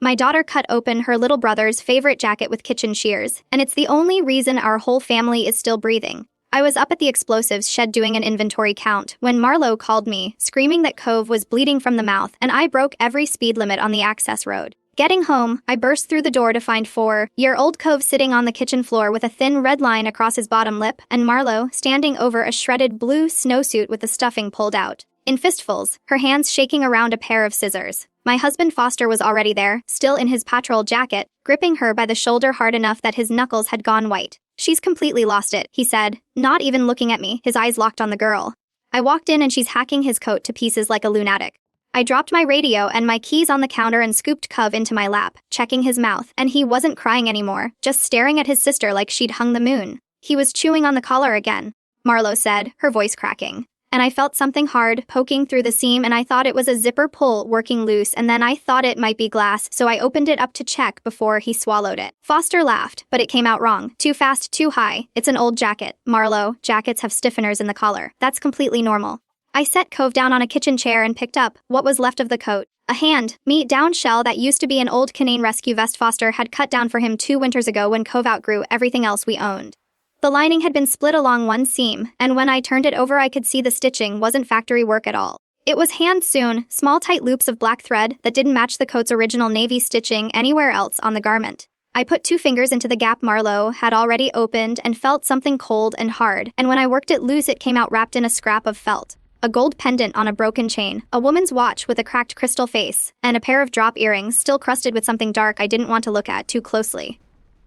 My daughter cut open her little brother's favorite jacket with kitchen shears, and it's the only reason our whole family is still breathing. I was up at the explosives shed doing an inventory count when Marlo called me, screaming that Cove was bleeding from the mouth and I broke every speed limit on the access road. Getting home, I burst through the door to find 4-year-old Cove sitting on the kitchen floor with a thin red line across his bottom lip, and Marlo standing over a shredded blue snowsuit with the stuffing pulled out. In fistfuls, her hands shaking around a pair of scissors. My husband Foster was already there, still in his patrol jacket, gripping her by the shoulder hard enough that his knuckles had gone white. "She's completely lost it," he said, not even looking at me, his eyes locked on the girl. I walked in and she's hacking his coat to pieces like a lunatic. I dropped my radio and my keys on the counter and scooped Cove into my lap, checking his mouth, and he wasn't crying anymore, just staring at his sister like she'd hung the moon. He was chewing on the collar again, Marlo said, her voice cracking. And I felt something hard poking through the seam and I thought it was a zipper pull working loose and then I thought it might be glass, so I opened it up to check before he swallowed it. Foster laughed, but it came out wrong. Too fast, too high. It's an old jacket. Marlo, jackets have stiffeners in the collar. That's completely normal. I set Cove down on a kitchen chair and picked up what was left of the coat. A hand-me down shell that used to be an old canine rescue vest Foster had cut down for him 2 winters ago when Cove outgrew everything else we owned. The lining had been split along one seam, and when I turned it over I could see the stitching wasn't factory work at all. It was hand-sewn, small tight loops of black thread that didn't match the coat's original navy stitching anywhere else on the garment. I put 2 fingers into the gap Marlo had already opened and felt something cold and hard, and when I worked it loose it came out wrapped in a scrap of felt. A gold pendant on a broken chain, a woman's watch with a cracked crystal face, and a pair of drop earrings still crusted with something dark I didn't want to look at too closely.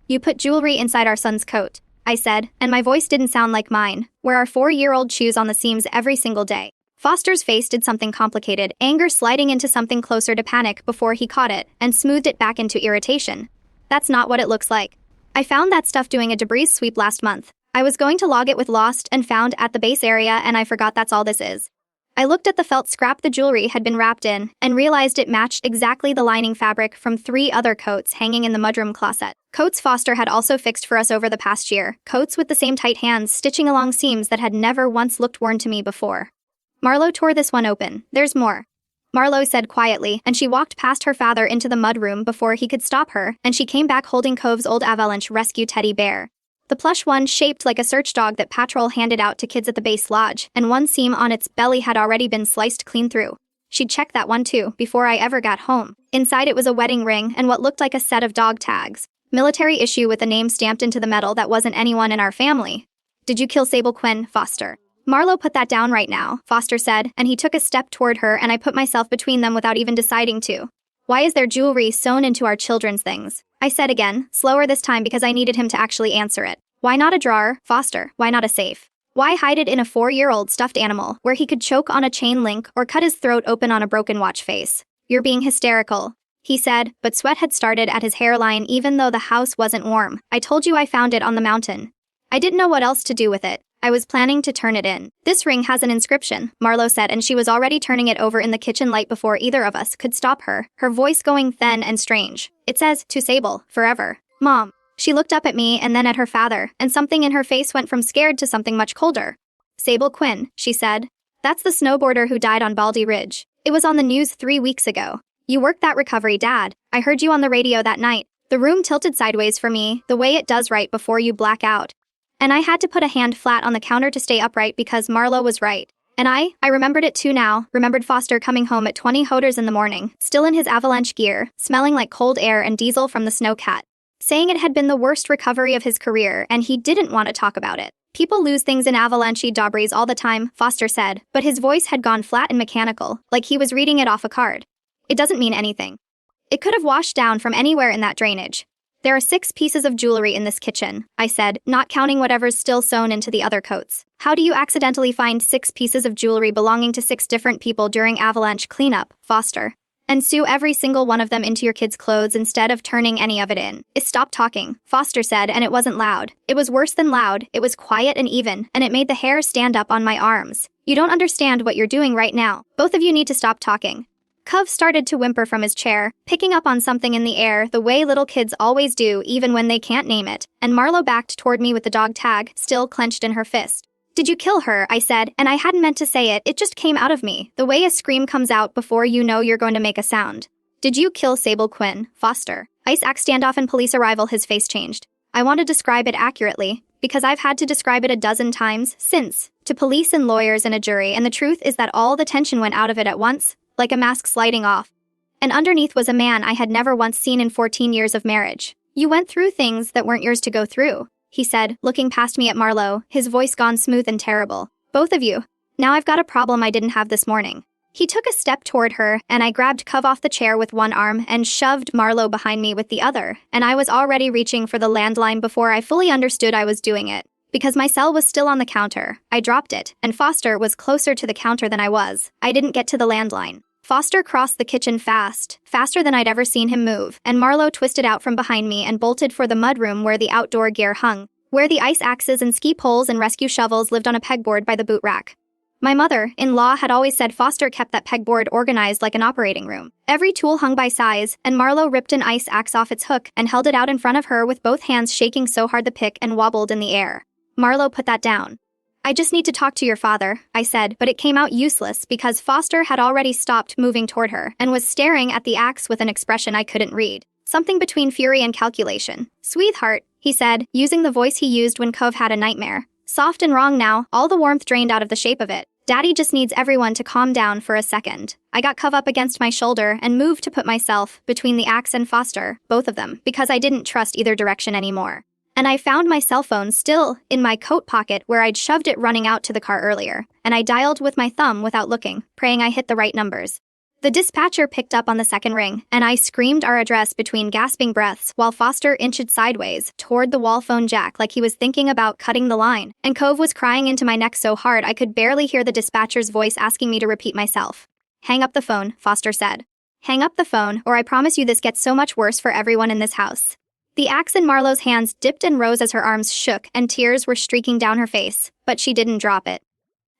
"You put jewelry inside our son's coat," I said, and my voice didn't sound like mine. "Wear our 4-year-old shoes on the seams every single day." Foster's face did something complicated, anger sliding into something closer to panic before he caught it, and smoothed it back into irritation. "That's not what it looks like. I found that stuff doing a debris sweep last month. I was going to log it with lost and found at the base area and I forgot that's all this is." I looked at the felt scrap the jewelry had been wrapped in, and realized it matched exactly the lining fabric from 3 other coats hanging in the mudroom closet. Coats Foster had also fixed for us over the past year, coats with the same tight hands stitching along seams that had never once looked worn to me before. Marlo tore this one open. "There's more," Marlo said quietly, and she walked past her father into the mudroom before he could stop her, and she came back holding Cove's old Avalanche rescue teddy bear. The plush one shaped like a search dog that Patrol handed out to kids at the base lodge, and one seam on its belly had already been sliced clean through. She'd checked that one too, before I ever got home. Inside it was a wedding ring and what looked like a set of dog tags. Military issue with a name stamped into the metal that wasn't anyone in our family. "Did you kill Sable Quinn, Foster?" "Marlo, put that down right now," Foster said, and he took a step toward her and I put myself between them without even deciding to. "Why is there jewelry sewn into our children's things?" I said again, slower this time because I needed him to actually answer it. "Why not a drawer, Foster? Why not a safe? Why hide it in a 4-year-old stuffed animal where he could choke on a chain link or cut his throat open on a broken watch face?" "You're being hysterical," he said, but sweat had started at his hairline even though the house wasn't warm. "I told you I found it on the mountain. I didn't know what else to do with it. I was planning to turn it in." "This ring has an inscription," Marlo said, and she was already turning it over in the kitchen light before either of us could stop her, her voice going thin and strange. "It says, to Sable, forever." "Mom." She looked up at me and then at her father, and something in her face went from scared to something much colder. "Sable Quinn," she said. "That's the snowboarder who died on Baldy Ridge. It was on the news 3 weeks ago. You worked that recovery, Dad. I heard you on the radio that night." The room tilted sideways for me, the way it does right before you black out. And I had to put a hand flat on the counter to stay upright because Marlo was right. And I remembered it too now, remembered Foster coming home at 20 hoders in the morning, still in his Avalanche gear, smelling like cold air and diesel from the snowcat. Saying it had been the worst recovery of his career and he didn't want to talk about it. "People lose things in avalanche debris all the time," Foster said, but his voice had gone flat and mechanical, like he was reading it off a card. "It doesn't mean anything. It could have washed down from anywhere in that drainage. There are 6 pieces of jewelry in this kitchen," I said, not counting whatever's still sewn into the other coats. "How do you accidentally find 6 pieces of jewelry belonging to 6 different people during avalanche cleanup, Foster? And sew every single one of them into your kids' clothes instead of turning any of it in." "Stop talking," Foster said, and it wasn't loud. It was worse than loud, it was quiet and even, and it made the hair stand up on my arms. "You don't understand what you're doing right now. Both of you need to stop talking." Cove started to whimper from his chair, picking up on something in the air the way little kids always do even when they can't name it, and Marlo backed toward me with the dog tag still clenched in her fist. "Did you kill her?" I said, and I hadn't meant to say it, it just came out of me, the way a scream comes out before you know you're going to make a sound. Did you kill Sable Quinn, Foster? Ice axe standoff and police arrival. His face changed. I want to describe it accurately, because I've had to describe it a dozen times since, to police and lawyers and a jury, and the truth is that all the tension went out of it at once, like a mask sliding off. And underneath was a man I had never once seen in 14 years of marriage. You went through things that weren't yours to go through, he said, looking past me at Marlo, his voice gone smooth and terrible. Both of you. Now I've got a problem I didn't have this morning. He took a step toward her, and I grabbed Cove off the chair with one arm and shoved Marlo behind me with the other, and I was already reaching for the landline before I fully understood I was doing it. Because my cell was still on the counter, I dropped it, and Foster was closer to the counter than I was. I didn't get to the landline. Foster crossed the kitchen faster than I'd ever seen him move, and Marlo twisted out from behind me and bolted for the mudroom where the outdoor gear hung, where the ice axes and ski poles and rescue shovels lived on a pegboard by the boot rack. My mother-in-law had always said Foster kept that pegboard organized like an operating room. Every tool hung by size, and Marlo ripped an ice axe off its hook and held it out in front of her with both hands shaking so hard the pick and wobbled in the air. Marlo put that down. I just need to talk to your father, I said, but it came out useless because Foster had already stopped moving toward her and was staring at the axe with an expression I couldn't read. Something between fury and calculation. Sweetheart, he said, using the voice he used when Cove had a nightmare. Soft and wrong now, all the warmth drained out of the shape of it. Daddy just needs everyone to calm down for a second. I got Cove up against my shoulder and moved to put myself between the axe and Foster, both of them, because I didn't trust either direction anymore. And I found my cell phone still in my coat pocket where I'd shoved it running out to the car earlier, and I dialed with my thumb without looking, praying I hit the right numbers. The dispatcher picked up on the second ring, and I screamed our address between gasping breaths while Foster inched sideways toward the wall phone jack like he was thinking about cutting the line, and Cove was crying into my neck so hard I could barely hear the dispatcher's voice asking me to repeat myself. Hang up the phone, Foster said. Hang up the phone, or I promise you this gets so much worse for everyone in this house. The axe in Marlo's hands dipped and rose as her arms shook and tears were streaking down her face, but she didn't drop it.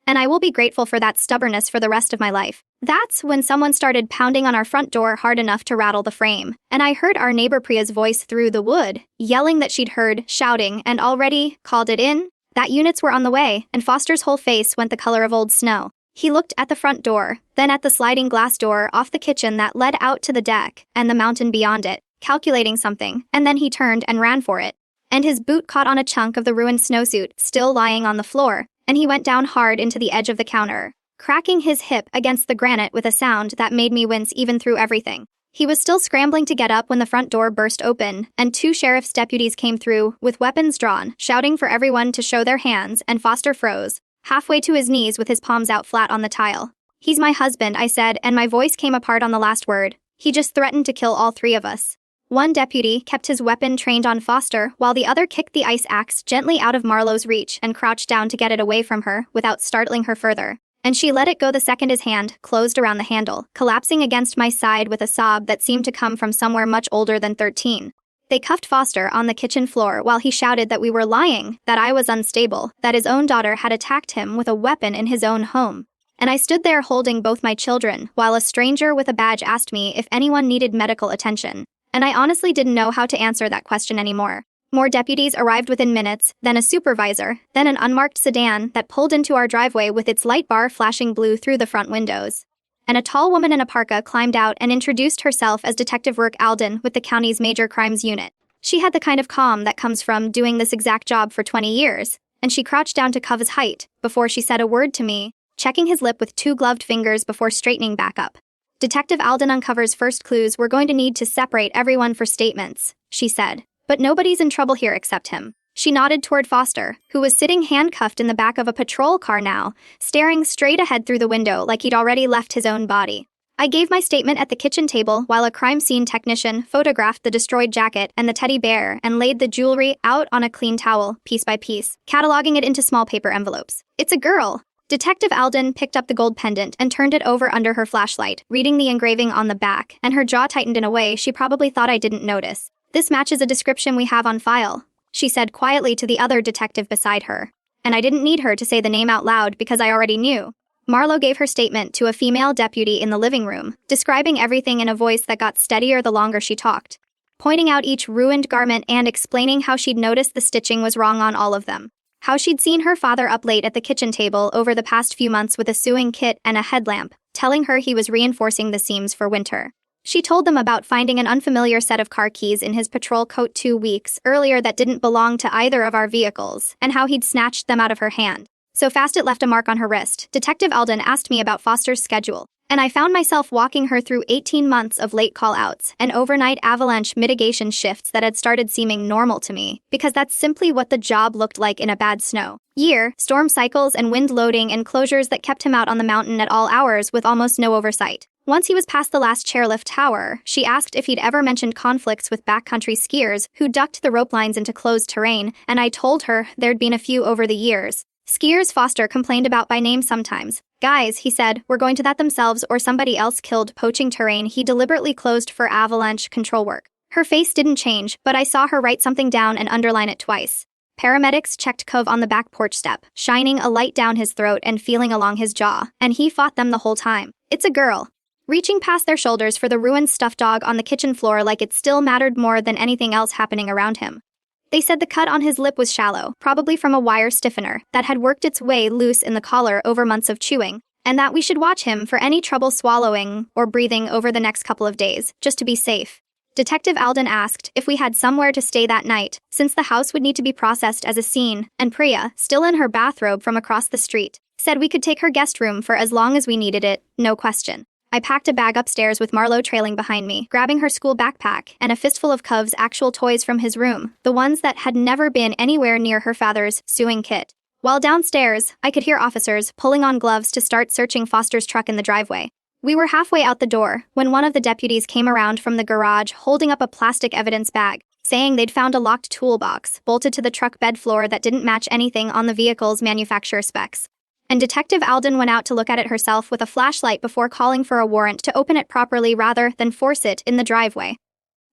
And I will be grateful for that stubbornness for the rest of my life. That's when someone started pounding on our front door hard enough to rattle the frame, and I heard our neighbor Priya's voice through the wood, yelling that she'd heard, shouting, and already called it in, that units were on the way, and Foster's whole face went the color of old snow. He looked at the front door, then at the sliding glass door off the kitchen that led out to the deck, and the mountain beyond it, calculating something, and then he turned and ran for it. And his boot caught on a chunk of the ruined snowsuit still lying on the floor, and he went down hard into the edge of the counter, cracking his hip against the granite with a sound that made me wince even through everything. He was still scrambling to get up when the front door burst open, and 2 sheriff's deputies came through, with weapons drawn, shouting for everyone to show their hands, and Foster froze, halfway to his knees with his palms out flat on the tile. He's my husband, I said, and my voice came apart on the last word. He just threatened to kill all 3 of us. One deputy kept his weapon trained on Foster, while the other kicked the ice axe gently out of Marlo's reach and crouched down to get it away from her without startling her further. And she let it go the second his hand closed around the handle, collapsing against my side with a sob that seemed to come from somewhere much older than 13. They cuffed Foster on the kitchen floor while he shouted that we were lying, that I was unstable, that his own daughter had attacked him with a weapon in his own home. And I stood there holding both my children, while a stranger with a badge asked me if anyone needed medical attention. And I honestly didn't know how to answer that question anymore. More deputies arrived within minutes, then a supervisor, then an unmarked sedan that pulled into our driveway with its light bar flashing blue through the front windows. And a tall woman in a parka climbed out and introduced herself as Detective Rourke Alden with the county's major crimes unit. She had the kind of calm that comes from doing this exact job for 20 years, and she crouched down to Cove's height before she said a word to me, checking his lip with 2 gloved fingers before straightening back up. Detective Alden uncovers first clues we're going to need to separate everyone for statements, she said. But nobody's in trouble here except him. She nodded toward Foster, who was sitting handcuffed in the back of a patrol car now, staring straight ahead through the window like he'd already left his own body. I gave my statement at the kitchen table while a crime scene technician photographed the destroyed jacket and the teddy bear and laid the jewelry out on a clean towel, piece by piece, cataloging it into small paper envelopes. It's a girl. Detective Alden picked up the gold pendant and turned it over under her flashlight, reading the engraving on the back, and her jaw tightened in a way she probably thought I didn't notice. This matches a description we have on file, she said quietly to the other detective beside her. And I didn't need her to say the name out loud because I already knew. Marlo gave her statement to a female deputy in the living room, describing everything in a voice that got steadier the longer she talked, pointing out each ruined garment and explaining how she'd noticed the stitching was wrong on all of them. How she'd seen her father up late at the kitchen table over the past few months with a sewing kit and a headlamp, telling her he was reinforcing the seams for winter. She told them about finding an unfamiliar set of car keys in his patrol coat 2 weeks earlier that didn't belong to either of our vehicles, and how he'd snatched them out of her hand. So fast it left a mark on her wrist. Detective Alden asked me about Foster's schedule, and I found myself walking her through 18 months of late call-outs and overnight avalanche mitigation shifts that had started seeming normal to me, because that's simply what the job looked like in a bad snow year, storm cycles and wind loading enclosures that kept him out on the mountain at all hours with almost no oversight. Once he was past the last chairlift tower, she asked if he'd ever mentioned conflicts with backcountry skiers who ducked the rope lines into closed terrain, and I told her there'd been a few over the years. Skiers Foster complained about by name sometimes. Guys, he said, were going to that themselves or somebody else killed poaching terrain he deliberately closed for avalanche control work. Her face didn't change, but I saw her write something down and underline it twice. Paramedics checked Cove on the back porch step, shining a light down his throat and feeling along his jaw, and he fought them the whole time. It's a girl. Reaching past their shoulders for the ruined stuffed dog on the kitchen floor like it still mattered more than anything else happening around him. They said the cut on his lip was shallow, probably from a wire stiffener that had worked its way loose in the collar over months of chewing, and that we should watch him for any trouble swallowing or breathing over the next couple of days, just to be safe. Detective Alden asked if we had somewhere to stay that night, since the house would need to be processed as a scene, and Priya, still in her bathrobe from across the street, said we could take her guest room for as long as we needed it, no question. I packed a bag upstairs with Marlo trailing behind me, grabbing her school backpack and a fistful of Cove's actual toys from his room, the ones that had never been anywhere near her father's sewing kit. While downstairs, I could hear officers pulling on gloves to start searching Foster's truck in the driveway. We were halfway out the door when one of the deputies came around from the garage holding up a plastic evidence bag, saying they'd found a locked toolbox bolted to the truck bed floor that didn't match anything on the vehicle's manufacturer specs. And Detective Alden went out to look at it herself with a flashlight before calling for a warrant to open it properly rather than force it in the driveway.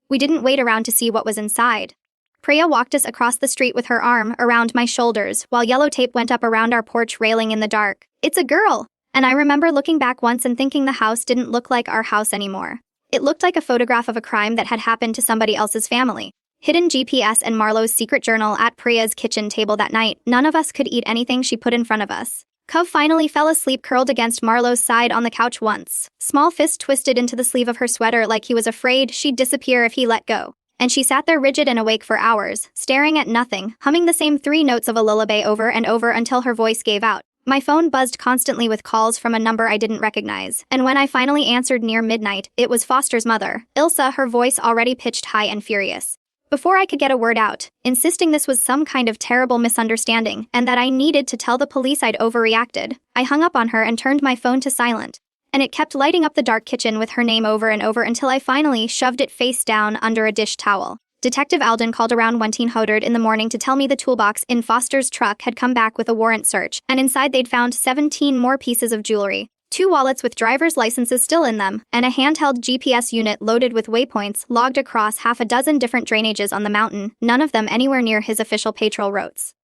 We didn't wait around to see what was inside. Priya walked us across the street with her arm around my shoulders while yellow tape went up around our porch railing in the dark. It's a girl! And I remember looking back once and thinking the house didn't look like our house anymore. It looked like a photograph of a crime that had happened to somebody else's family. Hidden GPS and Marlowe's secret journal at Priya's kitchen table that night, none of us could eat anything she put in front of us. Cove finally fell asleep curled against Marlowe's side on the couch once, small fist twisted into the sleeve of her sweater like he was afraid she'd disappear if he let go. And she sat there rigid and awake for hours, staring at nothing, humming the same 3 notes of a lullaby over and over until her voice gave out. My phone buzzed constantly with calls from a number I didn't recognize, and when I finally answered near midnight, it was Foster's mother, Ilsa, her voice already pitched high and furious. Before I could get a word out, insisting this was some kind of terrible misunderstanding and that I needed to tell the police I'd overreacted, I hung up on her and turned my phone to silent. And it kept lighting up the dark kitchen with her name over and over until I finally shoved it face down under a dish towel. Detective Alden called around 1:00 in the morning to tell me the toolbox in Foster's truck had come back with a warrant search, and inside they'd found 17 more pieces of jewelry, 2 wallets with driver's licenses still in them, and a handheld GPS unit loaded with waypoints logged across half a dozen different drainages on the mountain, none of them anywhere near his official patrol routes.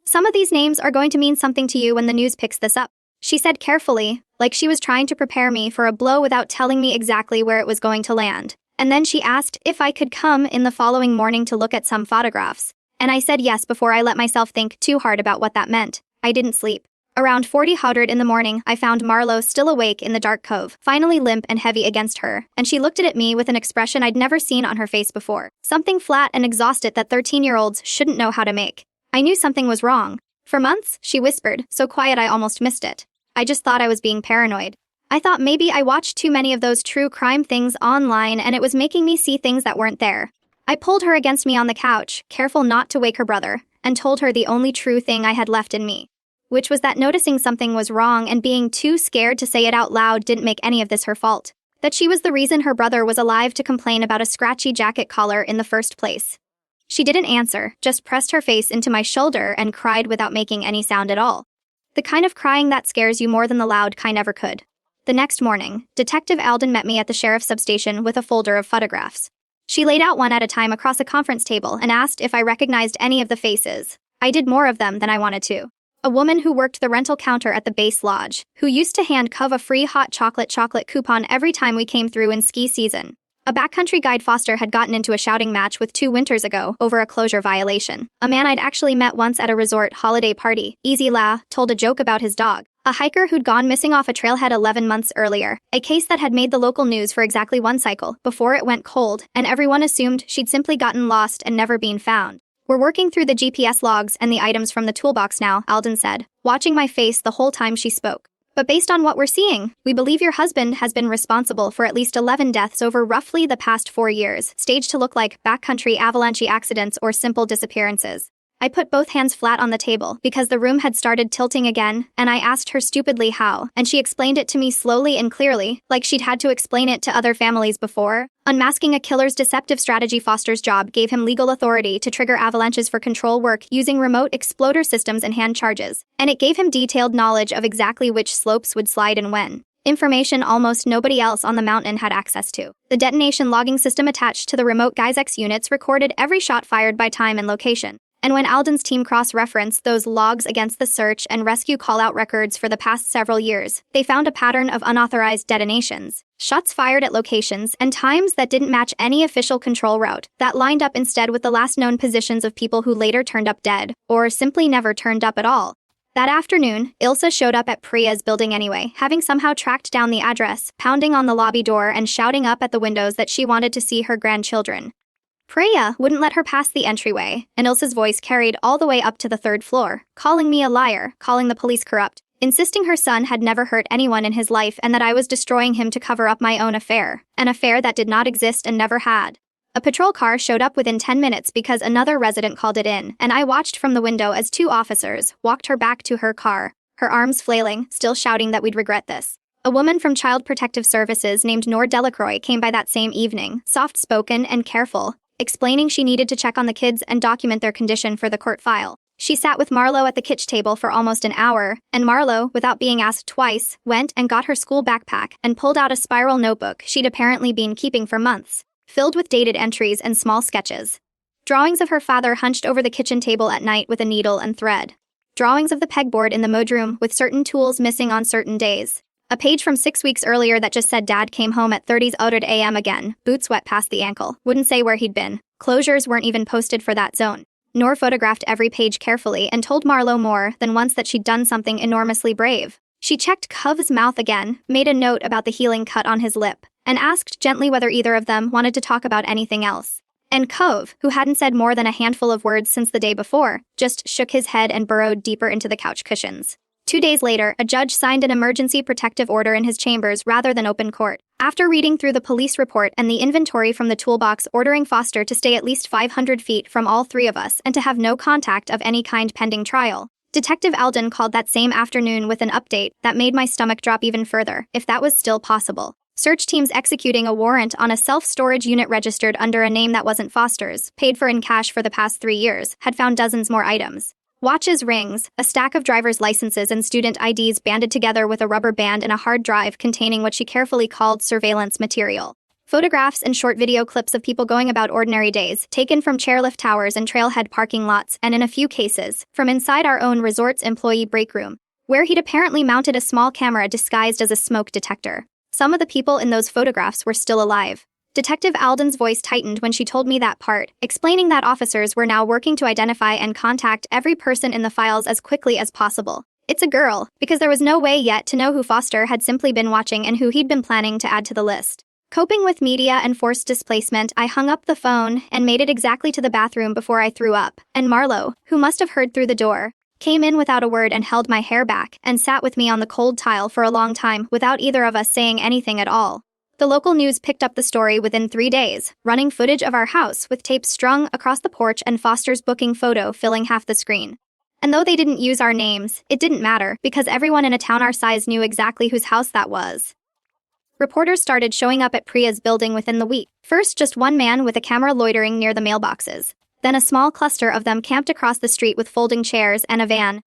Some of these names are going to mean something to you when the news picks this up, she said carefully, like she was trying to prepare me for a blow without telling me exactly where it was going to land. And then she asked if I could come in the following morning to look at some photographs. And I said yes before I let myself think too hard about what that meant. I didn't sleep. Around 40:00 in the morning, I found Marlo still awake in the dark cove, finally limp and heavy against her, and she looked at me with an expression I'd never seen on her face before. Something flat and exhausted that 13-year-olds shouldn't know how to make. I knew something was wrong. For months, she whispered, so quiet I almost missed it. I just thought I was being paranoid. I thought maybe I watched too many of those true crime things online and it was making me see things that weren't there. I pulled her against me on the couch, careful not to wake her brother, and told her the only true thing I had left in me, which was that noticing something was wrong and being too scared to say it out loud didn't make any of this her fault. That she was the reason her brother was alive to complain about a scratchy jacket collar in the first place. She didn't answer, just pressed her face into my shoulder and cried without making any sound at all. The kind of crying that scares you more than the loud kind ever could. The next morning, Detective Alden met me at the sheriff's substation with a folder of photographs. She laid out one at a time across a conference table and asked if I recognized any of the faces. I did more of them than I wanted to. A woman who worked the rental counter at the base lodge, who used to hand Cove a free hot chocolate coupon every time we came through in ski season. A backcountry guide Foster had gotten into a shouting match with 2 winters ago over a closure violation. A man I'd actually met once at a resort holiday party, Easy La, told a joke about his dog. A hiker who'd gone missing off a trailhead 11 months earlier, a case that had made the local news for exactly one cycle before it went cold, and everyone assumed she'd simply gotten lost and never been found. "We're working through the GPS logs and the items from the toolbox now," Alden said, watching my face the whole time she spoke. "But based on what we're seeing, we believe your husband has been responsible for at least 11 deaths over roughly the past 4 years, staged to look like backcountry avalanche accidents or simple disappearances." I put both hands flat on the table because the room had started tilting again, and I asked her stupidly how, and she explained it to me slowly and clearly, like she'd had to explain it to other families before. Unmasking a killer's deceptive strategy. Foster's job gave him legal authority to trigger avalanches for control work using remote exploder systems and hand charges, and it gave him detailed knowledge of exactly which slopes would slide and when. Information almost nobody else on the mountain had access to. The detonation logging system attached to the remote GISX units recorded every shot fired by time and location. And when Alden's team cross-referenced those logs against the search and rescue call-out records for the past several years, they found a pattern of unauthorized detonations, shots fired at locations and times that didn't match any official control route, that lined up instead with the last known positions of people who later turned up dead, or simply never turned up at all. That afternoon, Ilsa showed up at Priya's building anyway, having somehow tracked down the address, pounding on the lobby door and shouting up at the windows that she wanted to see her grandchildren. Priya wouldn't let her pass the entryway, and Ilsa's voice carried all the way up to the 3rd floor, calling me a liar, calling the police corrupt, insisting her son had never hurt anyone in his life and that I was destroying him to cover up my own affair, an affair that did not exist and never had. A patrol car showed up within 10 minutes because another resident called it in, and I watched from the window as 2 officers walked her back to her car, her arms flailing, still shouting that we'd regret this. A woman from Child Protective Services named Nor Delacroix came by that same evening, soft-spoken and careful, explaining she needed to check on the kids and document their condition for the court file. She sat with Marlo at the kitchen table for almost an hour, and Marlo, without being asked twice, went and got her school backpack and pulled out a spiral notebook she'd apparently been keeping for months, filled with dated entries and small sketches. Drawings of her father hunched over the kitchen table at night with a needle and thread. Drawings of the pegboard in the mudroom with certain tools missing on certain days. A page from 6 weeks earlier that just said Dad came home at 30s a.m. again, boots wet past the ankle, wouldn't say where he'd been. Closures weren't even posted for that zone. Nor photographed every page carefully and told Marlo more than once that she'd done something enormously brave. She checked Cove's mouth again, made a note about the healing cut on his lip, and asked gently whether either of them wanted to talk about anything else. And Cove, who hadn't said more than a handful of words since the day before, just shook his head and burrowed deeper into the couch cushions. 2 days later, a judge signed an emergency protective order in his chambers rather than open court. After reading through the police report and the inventory from the toolbox ordering Foster to stay at least 500 feet from all 3 of us and to have no contact of any kind pending trial, Detective Alden called that same afternoon with an update that made my stomach drop even further, if that was still possible. Search teams executing a warrant on a self-storage unit registered under a name that wasn't Foster's, paid for in cash for the past 3 years, had found dozens more items. Watches, rings, a stack of driver's licenses and student IDs banded together with a rubber band and a hard drive containing what she carefully called surveillance material. Photographs and short video clips of people going about ordinary days, taken from chairlift towers and trailhead parking lots, and in a few cases, from inside our own resort's employee break room, where he'd apparently mounted a small camera disguised as a smoke detector. Some of the people in those photographs were still alive. Detective Alden's voice tightened when she told me that part, explaining that officers were now working to identify and contact every person in the files as quickly as possible. It's a girl, because there was no way yet to know who Foster had simply been watching and who he'd been planning to add to the list. Coping with media and forced displacement, I hung up the phone and made it exactly to the bathroom before I threw up, and Marlo, who must have heard through the door, came in without a word and held my hair back and sat with me on the cold tile for a long time without either of us saying anything at all. The local news picked up the story within 3 days, running footage of our house with tape strung across the porch and Foster's booking photo filling half the screen. And though they didn't use our names, it didn't matter because everyone in a town our size knew exactly whose house that was. Reporters started showing up at Priya's building within the week. First, just one man with a camera loitering near the mailboxes. Then a small cluster of them camped across the street with folding chairs and a van.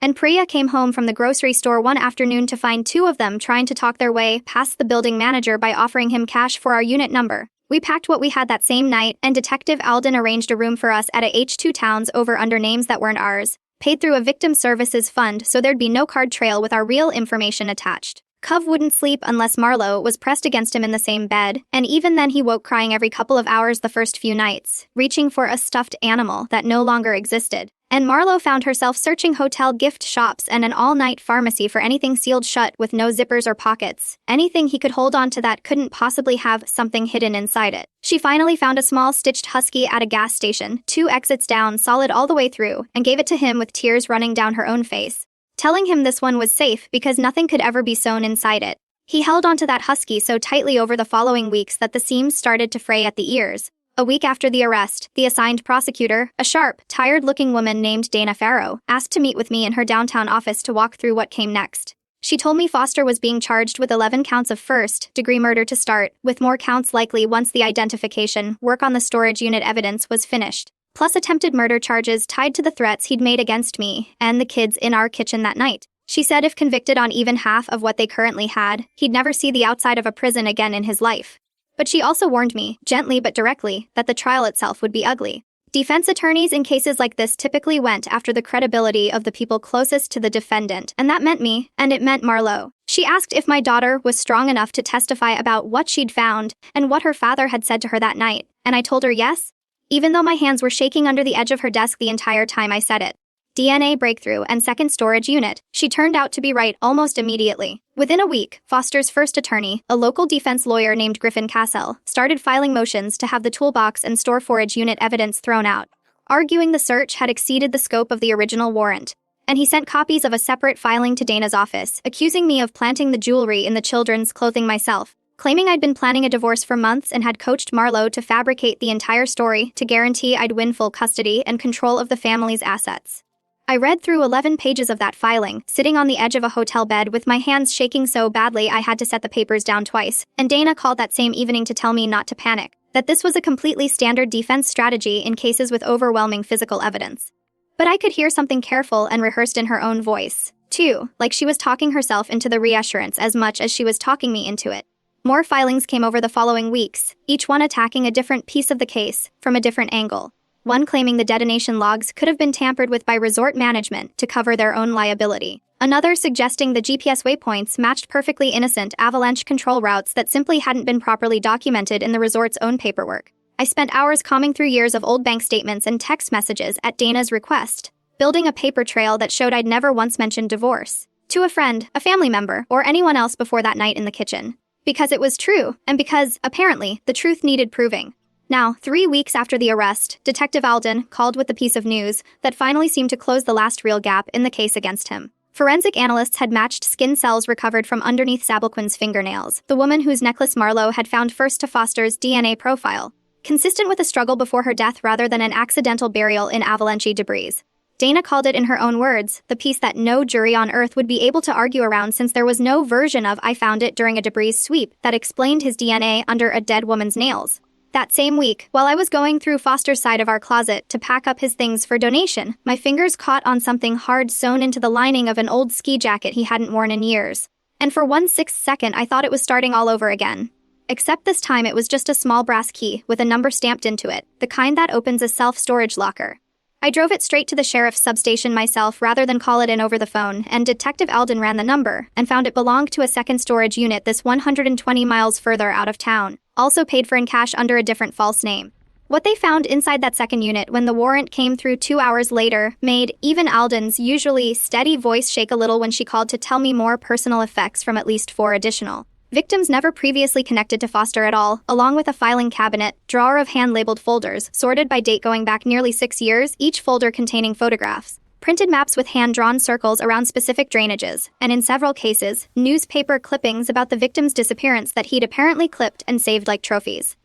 And Priya came home from the grocery store one afternoon to find 2 of them trying to talk their way past the building manager by offering him cash for our unit number. We packed what we had that same night, and Detective Alden arranged a room for us at a H2 Towns over under names that weren't ours, paid through a victim services fund so there'd be no card trail with our real information attached. Cove wouldn't sleep unless Marlo was pressed against him in the same bed, and even then he woke crying every couple of hours the first few nights, reaching for a stuffed animal that no longer existed. And Marlo found herself searching hotel gift shops and an all-night pharmacy for anything sealed shut with no zippers or pockets, anything he could hold on to that couldn't possibly have something hidden inside it. She finally found a small stitched husky at a gas station, 2 exits down, solid all the way through, and gave it to him with tears running down her own face, telling him this one was safe because nothing could ever be sewn inside it. He held onto that husky so tightly over the following weeks that the seams started to fray at the ears. A week after the arrest, the assigned prosecutor, a sharp, tired-looking woman named Dana Farrow, asked to meet with me in her downtown office to walk through what came next. She told me Foster was being charged with 11 counts of first-degree murder to start, with more counts likely once the identification work on the storage unit evidence was finished, plus attempted murder charges tied to the threats he'd made against me and the kids in our kitchen that night. She said if convicted on even half of what they currently had, he'd never see the outside of a prison again in his life. But she also warned me, gently but directly, that the trial itself would be ugly. Defense attorneys in cases like this typically went after the credibility of the people closest to the defendant, and that meant me, and it meant Marlo. She asked if my daughter was strong enough to testify about what she'd found and what her father had said to her that night, and I told her yes, even though my hands were shaking under the edge of her desk the entire time I said it. DNA breakthrough and second storage unit. She turned out to be right almost immediately. Within a week, Foster's first attorney, a local defense lawyer named Griffin Cassell, started filing motions to have the toolbox and store forage unit evidence thrown out, arguing the search had exceeded the scope of the original warrant. And he sent copies of a separate filing to Dana's office, accusing me of planting the jewelry in the children's clothing myself, claiming I'd been planning a divorce for months and had coached Marlo to fabricate the entire story to guarantee I'd win full custody and control of the family's assets. I read through 11 pages of that filing, sitting on the edge of a hotel bed with my hands shaking so badly I had to set the papers down twice, and Dana called that same evening to tell me not to panic, that this was a completely standard defense strategy in cases with overwhelming physical evidence. But I could hear something careful and rehearsed in her own voice, too, like she was talking herself into the reassurance as much as she was talking me into it. More filings came over the following weeks, each one attacking a different piece of the case, from a different angle. One claiming the detonation logs could have been tampered with by resort management to cover their own liability. Another suggesting the GPS waypoints matched perfectly innocent avalanche control routes that simply hadn't been properly documented in the resort's own paperwork. I spent hours combing through years of old bank statements and text messages at Dana's request, building a paper trail that showed I'd never once mentioned divorce to a friend, a family member, or anyone else before that night in the kitchen. Because it was true, and because, apparently, the truth needed proving. Now, 3 weeks after the arrest, Detective Alden called with the piece of news that finally seemed to close the last real gap in the case against him. Forensic analysts had matched skin cells recovered from underneath Sablequin's fingernails, the woman whose necklace Marlo had found first to Foster's DNA profile, consistent with a struggle before her death rather than an accidental burial in avalanche debris. Dana called it in her own words, the piece that no jury on earth would be able to argue around since there was no version of "I found it during a debris sweep" that explained his DNA under a dead woman's nails. That same week, while I was going through Foster's side of our closet to pack up his things for donation, my fingers caught on something hard sewn into the lining of an old ski jacket he hadn't worn in years. And for 1/6 second I thought it was starting all over again. Except this time it was just a small brass key with a number stamped into it, the kind that opens a self-storage locker. I drove it straight to the sheriff's substation myself rather than call it in over the phone, and Detective Alden ran the number and found it belonged to a second storage unit this 120 miles further out of town, also paid for in cash under a different false name. What they found inside that second unit when the warrant came through 2 hours later made even Alden's usually steady voice shake a little when she called to tell me more personal effects from at least 4 additional victims never previously connected to Foster at all, along with a filing cabinet, drawer of hand-labeled folders, sorted by date going back nearly 6 years, each folder containing photographs, printed maps with hand-drawn circles around specific drainages, and in several cases, newspaper clippings about the victim's disappearance that he'd apparently clipped and saved like trophies.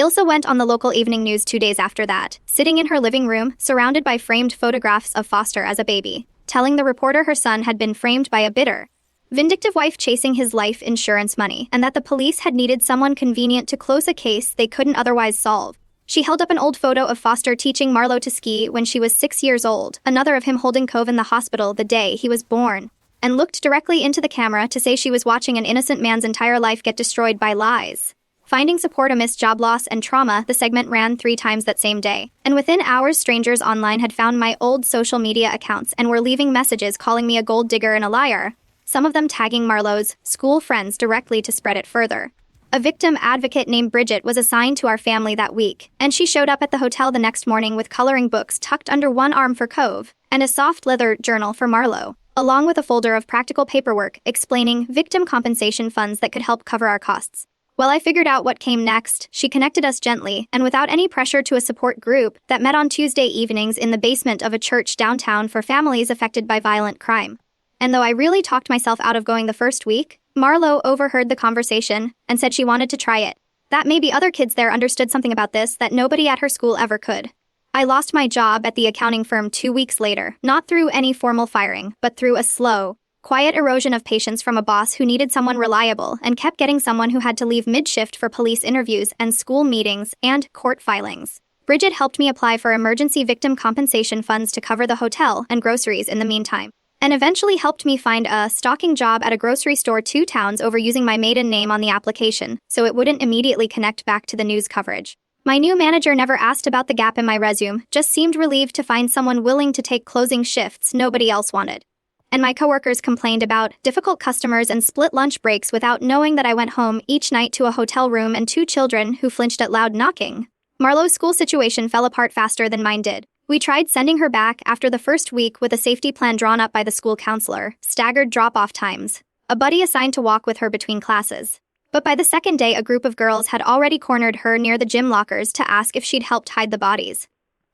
Ilsa went on the local evening news 2 days after that, sitting in her living room, surrounded by framed photographs of Foster as a baby, telling the reporter her son had been framed by a bitter, vindictive wife chasing his life insurance money, and that the police had needed someone convenient to close a case they couldn't otherwise solve. She held up an old photo of Foster teaching Marlo to ski when she was 6 years old, another of him holding Cove in the hospital the day he was born, and looked directly into the camera to say she was watching an innocent man's entire life get destroyed by lies. Finding support amidst job loss and trauma, the segment ran 3 times that same day, and within hours strangers online had found my old social media accounts and were leaving messages calling me a gold digger and a liar, some of them tagging Marlo's school friends directly to spread it further. A victim advocate named Bridget was assigned to our family that week, and she showed up at the hotel the next morning with coloring books tucked under one arm for Cove and a soft leather journal for Marlo, along with a folder of practical paperwork explaining victim compensation funds that could help cover our costs. While I figured out what came next, she connected us gently and without any pressure to a support group that met on Tuesday evenings in the basement of a church downtown for families affected by violent crime. And though I really talked myself out of going the first week, Marlo overheard the conversation and said she wanted to try it. That maybe other kids there understood something about this that nobody at her school ever could. I lost my job at the accounting firm 2 weeks later, not through any formal firing, but through a slow, quiet erosion of patience from a boss who needed someone reliable and kept getting someone who had to leave mid-shift for police interviews and school meetings and court filings. Bridget helped me apply for emergency victim compensation funds to cover the hotel and groceries in the meantime, and eventually helped me find a stocking job at a grocery store 2 towns over using my maiden name on the application, so it wouldn't immediately connect back to the news coverage. My new manager never asked about the gap in my resume, just seemed relieved to find someone willing to take closing shifts nobody else wanted. And my coworkers complained about difficult customers and split lunch breaks without knowing that I went home each night to a hotel room and 2 children who flinched at loud knocking. Marlo's school situation fell apart faster than mine did. We tried sending her back after the first week with a safety plan drawn up by the school counselor, staggered drop-off times, a buddy assigned to walk with her between classes. But by the second day, a group of girls had already cornered her near the gym lockers to ask if she'd helped hide the bodies.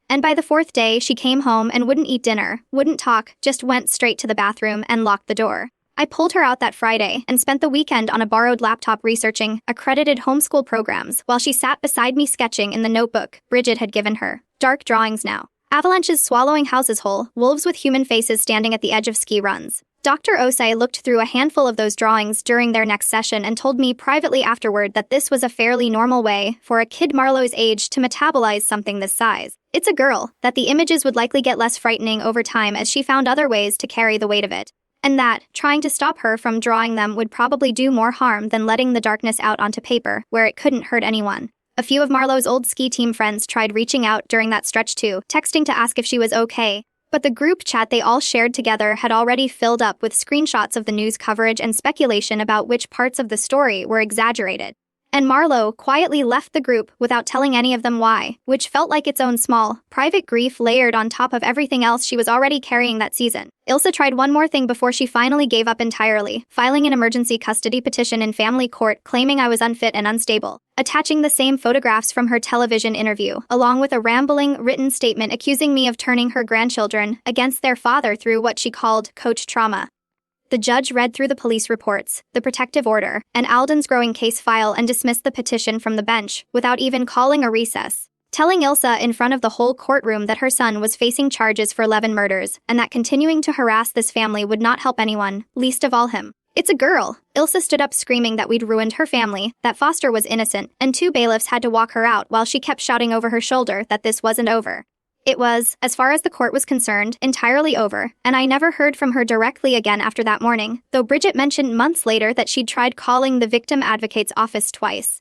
And by the 4th day, she came home and wouldn't eat dinner, wouldn't talk, just went straight to the bathroom and locked the door. I pulled her out that Friday and spent the weekend on a borrowed laptop researching accredited homeschool programs while she sat beside me sketching in the notebook Bridget had given her. Dark drawings now. Avalanches swallowing houses whole, wolves with human faces standing at the edge of ski runs. Dr. Osei looked through a handful of those drawings during their next session and told me privately afterward that this was a fairly normal way for a kid Marlo's age to metabolize something this size. It's a girl, that the images would likely get less frightening over time as she found other ways to carry the weight of it. And that, trying to stop her from drawing them would probably do more harm than letting the darkness out onto paper, where it couldn't hurt anyone. A few of Marlo's old ski team friends tried reaching out during that stretch too, texting to ask if she was okay. But the group chat they all shared together had already filled up with screenshots of the news coverage and speculation about which parts of the story were exaggerated. And Marlo quietly left the group without telling any of them why, which felt like its own small, private grief layered on top of everything else she was already carrying that season. Ilsa tried one more thing before she finally gave up entirely, filing an emergency custody petition in family court claiming I was unfit and unstable, attaching the same photographs from her television interview, along with a rambling, written statement accusing me of turning her grandchildren against their father through what she called coach trauma. The judge read through the police reports, the protective order, and Alden's growing case file and dismissed the petition from the bench without even calling a recess, telling Ilsa in front of the whole courtroom that her son was facing charges for 11 murders and that continuing to harass this family would not help anyone, least of all him. It's a girl. Ilsa stood up screaming that we'd ruined her family, that Foster was innocent, and 2 bailiffs had to walk her out while she kept shouting over her shoulder that this wasn't over. It was, as far as the court was concerned, entirely over, and I never heard from her directly again after that morning, though Bridget mentioned months later that she'd tried calling the victim advocate's office twice,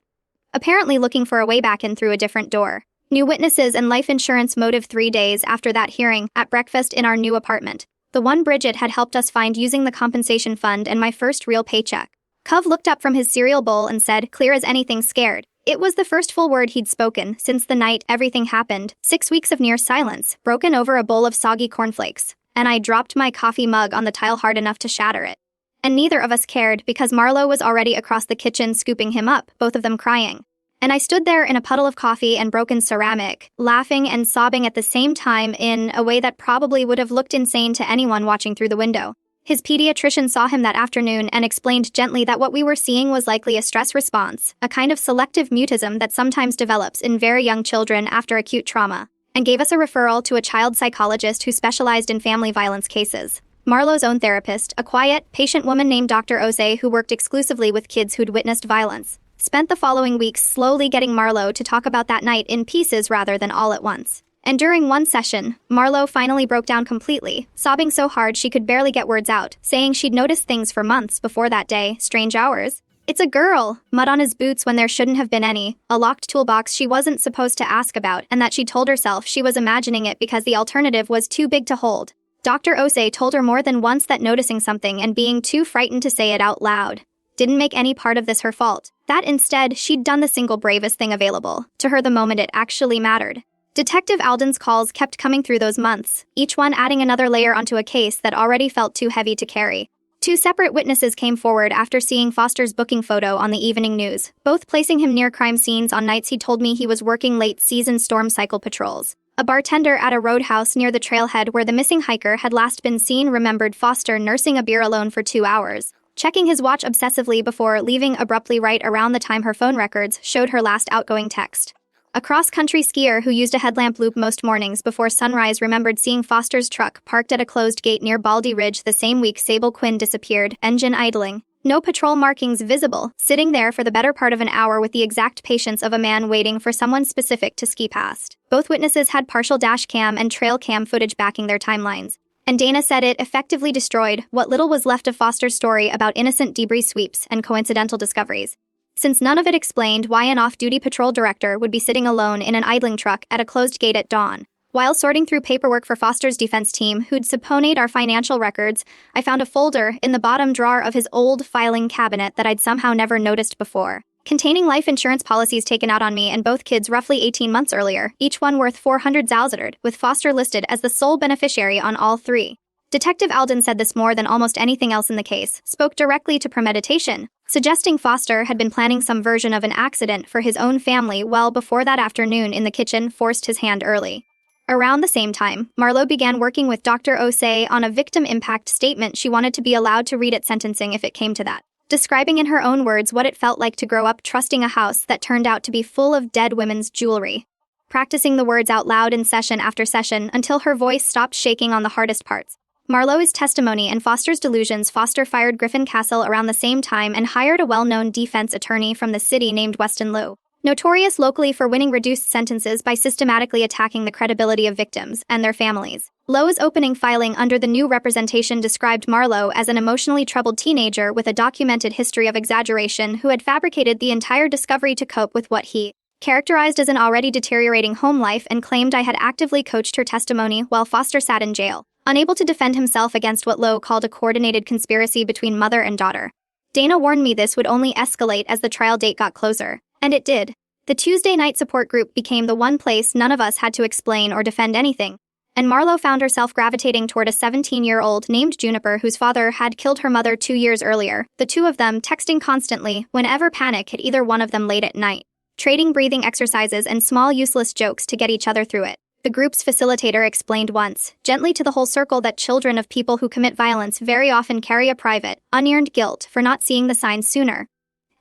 apparently looking for a way back in through a different door. New witnesses and life insurance motive 3 days after that hearing at breakfast in our new apartment, the one Bridget had helped us find using the compensation fund and my first real paycheck. Cove looked up from his cereal bowl and said, clear as anything, scared. It was the first full word he'd spoken since the night everything happened, 6 weeks of near silence, broken over a bowl of soggy cornflakes, and I dropped my coffee mug on the tile hard enough to shatter it. And neither of us cared because Marlo was already across the kitchen scooping him up, both of them crying. And I stood there in a puddle of coffee and broken ceramic, laughing and sobbing at the same time in a way that probably would have looked insane to anyone watching through the window. His pediatrician saw him that afternoon and explained gently that what we were seeing was likely a stress response, a kind of selective mutism that sometimes develops in very young children after acute trauma, and gave us a referral to a child psychologist who specialized in family violence cases. Marlo's own therapist, a quiet, patient woman named Dr. Osei who worked exclusively with kids who'd witnessed violence, spent the following weeks slowly getting Marlo to talk about that night in pieces rather than all at once. And during one session, Marlo finally broke down completely, sobbing so hard she could barely get words out, saying she'd noticed things for months before that day, strange hours. It's a girl, mud on his boots when there shouldn't have been any, a locked toolbox she wasn't supposed to ask about, and that she told herself she was imagining it because the alternative was too big to hold. Dr. Osei told her more than once that noticing something and being too frightened to say it out loud didn't make any part of this her fault. That instead, she'd done the single bravest thing available to her the moment it actually mattered. Detective Alden's calls kept coming through those months, each one adding another layer onto a case that already felt too heavy to carry. 2 separate witnesses came forward after seeing Foster's booking photo on the evening news, both placing him near crime scenes on nights he told me he was working late-season storm cycle patrols. A bartender at a roadhouse near the trailhead where the missing hiker had last been seen remembered Foster nursing a beer alone for 2 hours, checking his watch obsessively before leaving abruptly right around the time her phone records showed her last outgoing text. A cross-country skier who used a headlamp loop most mornings before sunrise remembered seeing Foster's truck parked at a closed gate near Baldy Ridge the same week Sable Quinn disappeared, engine idling. No patrol markings visible, sitting there for the better part of an hour with the exact patience of a man waiting for someone specific to ski past. Both witnesses had partial dash cam and trail cam footage backing their timelines. And Dana said it effectively destroyed what little was left of Foster's story about innocent debris sweeps and coincidental discoveries, since none of it explained why an off-duty patrol director would be sitting alone in an idling truck at a closed gate at dawn. While sorting through paperwork for Foster's defense team who'd subpoenaed our financial records, I found a folder in the bottom drawer of his old filing cabinet that I'd somehow never noticed before, containing life insurance policies taken out on me and both kids roughly 18 months earlier, each one worth $400,000, with Foster listed as the sole beneficiary on all 3. Detective Alden said this more than almost anything else in the case, spoke directly to premeditation, suggesting Foster had been planning some version of an accident for his own family well before that afternoon in the kitchen forced his hand early. Around the same time, Marlo began working with Dr. Osei on a victim impact statement she wanted to be allowed to read at sentencing if it came to that, describing in her own words what it felt like to grow up trusting a house that turned out to be full of dead women's jewelry. Practicing the words out loud in session after session until her voice stopped shaking on the hardest parts. Marlowe's testimony and Foster's delusions. Foster fired Griffin Castle around the same time and hired a well-known defense attorney from the city named Weston Lowe, notorious locally for winning reduced sentences by systematically attacking the credibility of victims and their families. Lowe's opening filing under the new representation described Marlo as an emotionally troubled teenager with a documented history of exaggeration who had fabricated the entire discovery to cope with what he characterized as an already deteriorating home life, and claimed I had actively coached her testimony while Foster sat in jail, unable to defend himself against what Lowe called a coordinated conspiracy between mother and daughter. Dana warned me this would only escalate as the trial date got closer, and it did. The Tuesday night support group became the one place none of us had to explain or defend anything, and Marlo found herself gravitating toward a 17-year-old named Juniper whose father had killed her mother 2 years earlier, the two of them texting constantly whenever panic hit either one of them late at night, trading breathing exercises and small useless jokes to get each other through it. The group's facilitator explained once, gently to the whole circle, that children of people who commit violence very often carry a private, unearned guilt for not seeing the signs sooner.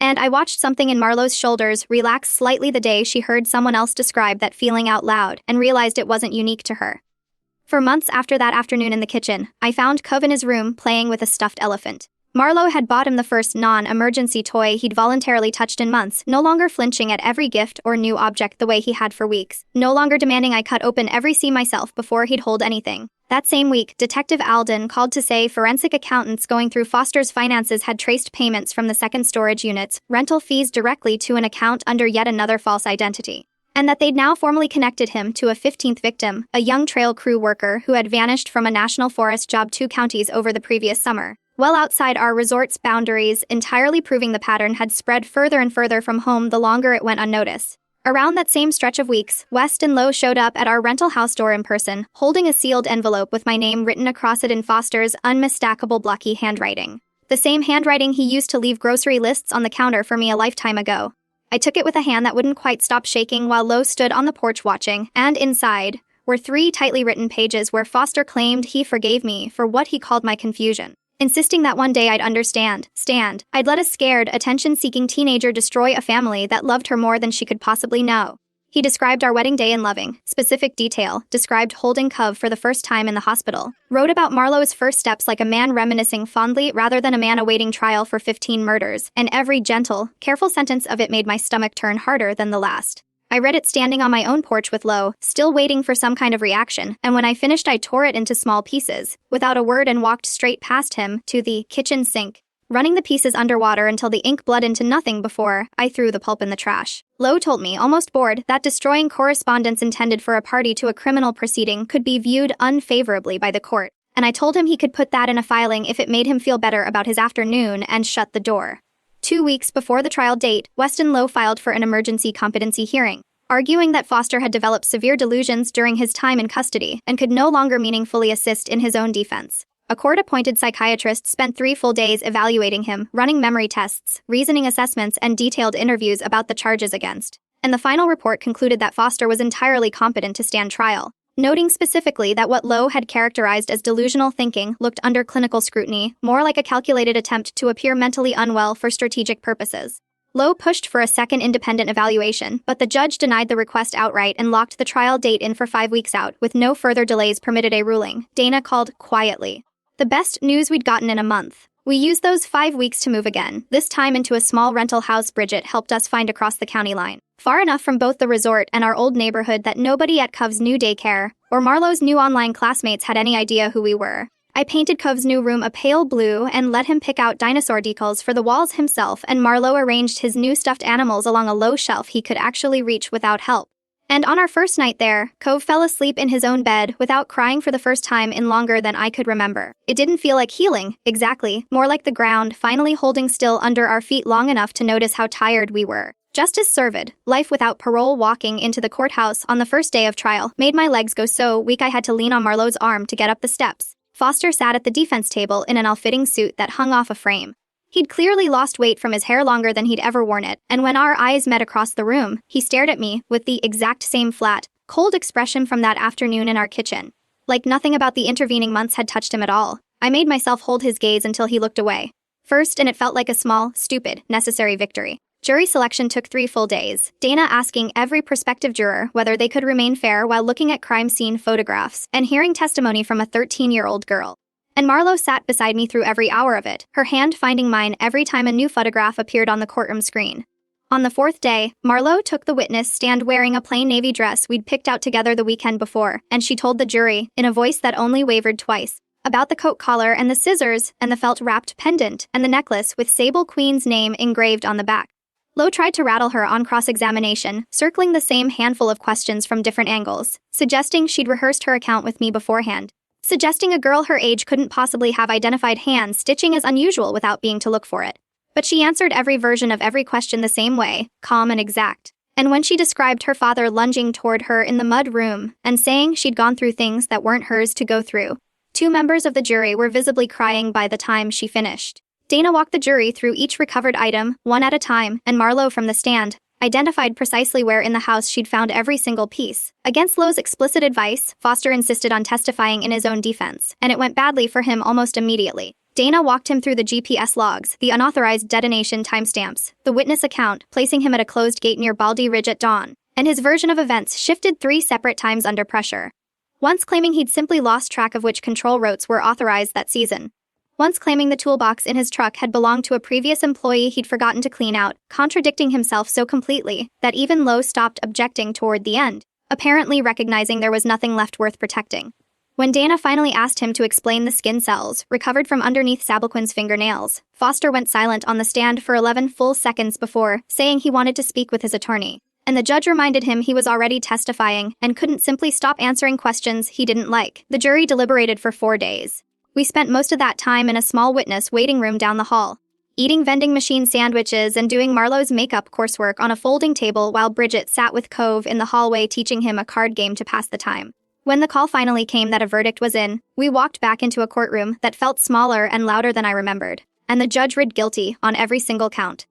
And I watched something in Marlo's shoulders relax slightly the day she heard someone else describe that feeling out loud and realized it wasn't unique to her. For months after that afternoon in the kitchen, I found Cove in his room playing with a stuffed elephant. Marlo had bought him the first non-emergency toy he'd voluntarily touched in months, no longer flinching at every gift or new object the way he had for weeks, no longer demanding I cut open every seam myself before he'd hold anything. That same week, Detective Alden called to say forensic accountants going through Foster's finances had traced payments from the second storage unit's rental fees directly to an account under yet another false identity, and that they'd now formally connected him to a 15th victim, a young trail crew worker who had vanished from a national forest job 2 counties over the previous summer, well outside our resort's boundaries, entirely proving the pattern had spread further and further from home the longer it went unnoticed. Around that same stretch of weeks, West and Lowe showed up at our rental house door in person, holding a sealed envelope with my name written across it in Foster's unmistakable blocky handwriting, the same handwriting he used to leave grocery lists on the counter for me a lifetime ago. I took it with a hand that wouldn't quite stop shaking while Lowe stood on the porch watching, and inside were 3 tightly written pages where Foster claimed he forgave me for what he called my confusion, insisting that one day I'd understand. I'd let a scared, attention-seeking teenager destroy a family that loved her more than she could possibly know. He described our wedding day in loving, specific detail, described holding Cove for the first time in the hospital, wrote about Marlowe's first steps like a man reminiscing fondly rather than a man awaiting trial for 15 murders, and every gentle, careful sentence of it made my stomach turn harder than the last. I read it standing on my own porch with Lowe, still waiting for some kind of reaction, and when I finished I tore it into small pieces, without a word, and walked straight past him to the kitchen sink, running the pieces underwater until the ink bled into nothing before I threw the pulp in the trash. Lowe told me, almost bored, that destroying correspondence intended for a party to a criminal proceeding could be viewed unfavorably by the court, and I told him he could put that in a filing if it made him feel better about his afternoon, and shut the door. 2 weeks before the trial date, Weston Lowe filed for an emergency competency hearing, arguing that Foster had developed severe delusions during his time in custody and could no longer meaningfully assist in his own defense. A court-appointed psychiatrist spent 3 full days evaluating him, running memory tests, reasoning assessments, and detailed interviews about the charges against. And the final report concluded that Foster was entirely competent to stand trial, noting specifically that what Lowe had characterized as delusional thinking looked under clinical scrutiny more like a calculated attempt to appear mentally unwell for strategic purposes. Lowe pushed for a second independent evaluation, but the judge denied the request outright and locked the trial date in for 5 weeks out, with no further delays permitted. A ruling Dana called quietly the best news we'd gotten in a month. We used those 5 weeks to move again, this time into a small rental house Bridget helped us find across the county line, far enough from both the resort and our old neighborhood that nobody at Cove's new daycare or Marlo's new online classmates had any idea who we were. I painted Cove's new room a pale blue and let him pick out dinosaur decals for the walls himself, and Marlo arranged his new stuffed animals along a low shelf he could actually reach without help. And on our first night there, Cove fell asleep in his own bed without crying for the first time in longer than I could remember. It didn't feel like healing, exactly, more like the ground finally holding still under our feet long enough to notice how tired we were. Justice served, life without parole. Walking into the courthouse on the first day of trial made my legs go so weak I had to lean on Marlo's arm to get up the steps. Foster sat at the defense table in an ill-fitting suit that hung off a frame. He'd clearly lost weight from his hair longer than he'd ever worn it, and when our eyes met across the room, he stared at me with the exact same flat, cold expression from that afternoon in our kitchen. Like nothing about the intervening months had touched him at all. I made myself hold his gaze until he looked away. First, and it felt like a small, stupid, necessary victory. Jury selection took 3 full days, Dana asking every prospective juror whether they could remain fair while looking at crime scene photographs and hearing testimony from a 13-year-old girl. And Marlo sat beside me through every hour of it, her hand finding mine every time a new photograph appeared on the courtroom screen. On the 4th day, Marlo took the witness stand wearing a plain navy dress we'd picked out together the weekend before, and she told the jury, in a voice that only wavered twice, about the coat collar and the scissors and the felt-wrapped pendant and the necklace with Sable Queen's name engraved on the back. Lowe tried to rattle her on cross-examination, circling the same handful of questions from different angles, suggesting she'd rehearsed her account with me beforehand, suggesting a girl her age couldn't possibly have identified hand stitching as unusual without being to look for it. But she answered every version of every question the same way, calm and exact. And when she described her father lunging toward her in the mud room and saying she'd gone through things that weren't hers to go through, 2 members of the jury were visibly crying by the time she finished. Dana walked the jury through each recovered item, one at a time, and Marlo from the stand identified precisely where in the house she'd found every single piece. Against Lowe's explicit advice, Foster insisted on testifying in his own defense, and it went badly for him almost immediately. Dana walked him through the GPS logs, the unauthorized detonation timestamps, the witness account, placing him at a closed gate near Baldy Ridge at dawn, and his version of events shifted 3 separate times under pressure. Once claiming he'd simply lost track of which control routes were authorized that season. Once claiming the toolbox in his truck had belonged to a previous employee he'd forgotten to clean out, contradicting himself so completely that even Lowe stopped objecting toward the end, apparently recognizing there was nothing left worth protecting. When Dana finally asked him to explain the skin cells recovered from underneath Sablequin's fingernails, Foster went silent on the stand for 11 full seconds before saying he wanted to speak with his attorney, and the judge reminded him he was already testifying and couldn't simply stop answering questions he didn't like. The jury deliberated for 4 days. We spent most of that time in a small witness waiting room down the hall, eating vending machine sandwiches and doing Marlo's makeup coursework on a folding table while Bridget sat with Cove in the hallway teaching him a card game to pass the time. When the call finally came that a verdict was in, we walked back into a courtroom that felt smaller and louder than I remembered, and the judge read guilty on every single count.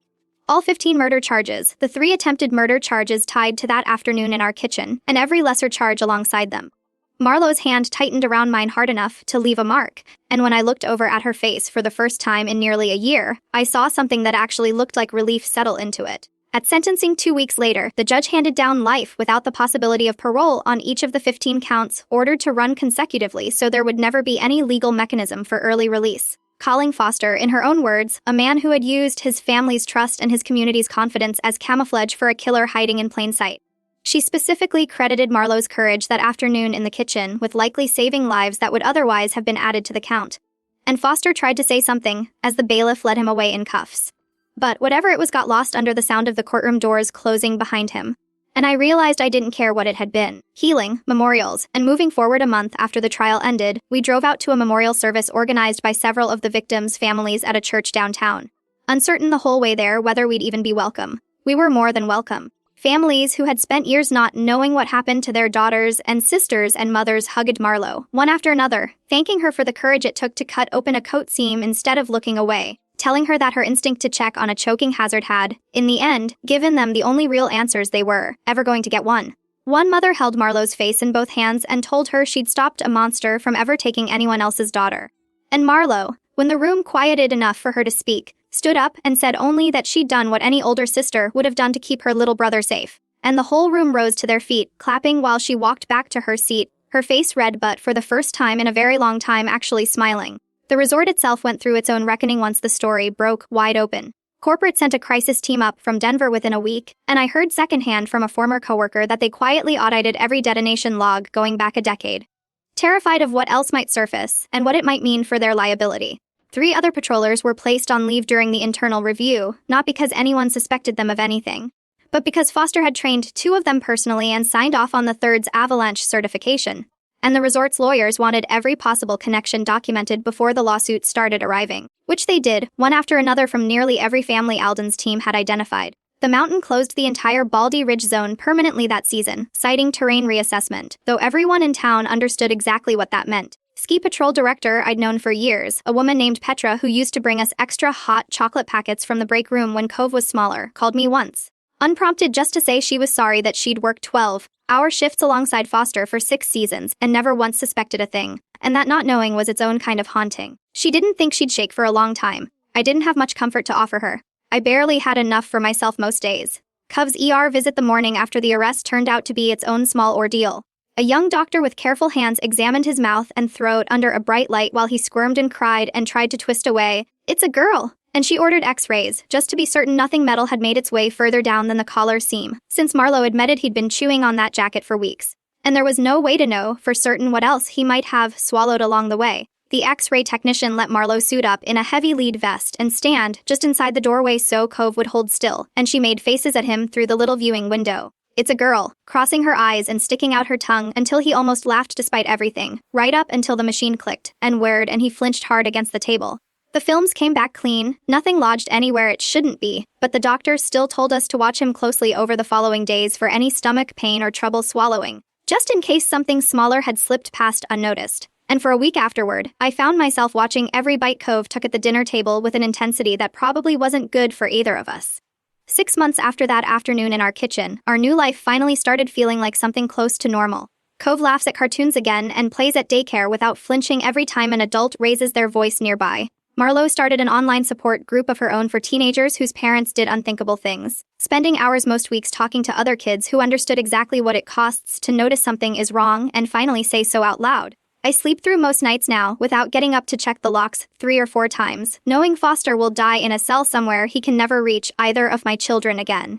All 15 murder charges, the 3 attempted murder charges tied to that afternoon in our kitchen, and every lesser charge alongside them. Marlo's hand tightened around mine hard enough to leave a mark, and when I looked over at her face for the first time in nearly a year, I saw something that actually looked like relief settle into it. At sentencing 2 weeks later, the judge handed down life without the possibility of parole on each of the 15 counts, ordered to run consecutively so there would never be any legal mechanism for early release, calling Foster, in her own words, a man who had used his family's trust and his community's confidence as camouflage for a killer hiding in plain sight. She specifically credited Marlo's courage that afternoon in the kitchen with likely saving lives that would otherwise have been added to the count. And Foster tried to say something as the bailiff led him away in cuffs. But whatever it was got lost under the sound of the courtroom doors closing behind him. And I realized I didn't care what it had been. Healing, memorials, and moving forward a month after the trial ended, we drove out to a memorial service organized by several of the victims' families at a church downtown. uncertain the whole way there whether we'd even be welcome. We were more than welcome. Families who had spent years not knowing what happened to their daughters and sisters and mothers hugged Marlo, one after another, thanking her for the courage it took to cut open a coat seam instead of looking away, telling her that her instinct to check on a choking hazard had, in the end, given them the only real answers they were ever going to get. One mother held Marlo's face in both hands and told her she'd stopped a monster from ever taking anyone else's daughter. And Marlo, when the room quieted enough for her to speak, stood up and said only that she'd done what any older sister would have done to keep her little brother safe. And the whole room rose to their feet, clapping while she walked back to her seat, her face red but for the first time in a very long time actually smiling. The resort itself went through its own reckoning once the story broke wide open. Corporate sent a crisis team up from Denver within a week, and I heard secondhand from a former coworker that they quietly audited every detonation log going back a decade, terrified of what else might surface and what it might mean for their liability. 3 other patrollers were placed on leave during the internal review, not because anyone suspected them of anything, but because Foster had trained 2 of them personally and signed off on the third's avalanche certification. And the resort's lawyers wanted every possible connection documented before the lawsuit started arriving, which they did, one after another from nearly every family Alden's team had identified. The mountain closed the entire Baldy Ridge zone permanently that season, citing terrain reassessment, though everyone in town understood exactly what that meant. Ski patrol director I'd known for years, a woman named Petra who used to bring us extra hot chocolate packets from the break room when Cove was smaller, called me once, unprompted, just to say she was sorry that she'd worked 12-hour shifts alongside Foster for 6 seasons and never once suspected a thing, and that not knowing was its own kind of haunting. She didn't think she'd shake for a long time. I didn't have much comfort to offer her. I barely had enough for myself most days. Cove's ER visit the morning after the arrest turned out to be its own small ordeal. A young doctor with careful hands examined his mouth and throat under a bright light while he squirmed and cried and tried to twist away. "It's a girl!" And she ordered x-rays, just to be certain nothing metal had made its way further down than the collar seam, since Marlo admitted he'd been chewing on that jacket for weeks. And there was no way to know for certain what else he might have swallowed along the way. The X-ray technician let Marlo suit up in a heavy lead vest and stand just inside the doorway so Cove would hold still, and she made faces at him through the little viewing window. "It's a girl," crossing her eyes and sticking out her tongue until he almost laughed despite everything, right up until the machine clicked and whirred and he flinched hard against the table. The films came back clean, nothing lodged anywhere it shouldn't be, but the doctor still told us to watch him closely over the following days for any stomach pain or trouble swallowing, just in case something smaller had slipped past unnoticed. And for a week afterward, I found myself watching every bite Cove took at the dinner table with an intensity that probably wasn't good for either of us. 6 months after that afternoon in our kitchen, our new life finally started feeling like something close to normal. Cove laughs at cartoons again and plays at daycare without flinching every time an adult raises their voice nearby. Marlo started an online support group of her own for teenagers whose parents did unthinkable things, spending hours most weeks talking to other kids who understood exactly what it costs to notice something is wrong and finally say so out loud. I sleep through most nights now without getting up to check the locks 3 or 4 times, knowing Foster will die in a cell somewhere he can never reach either of my children again.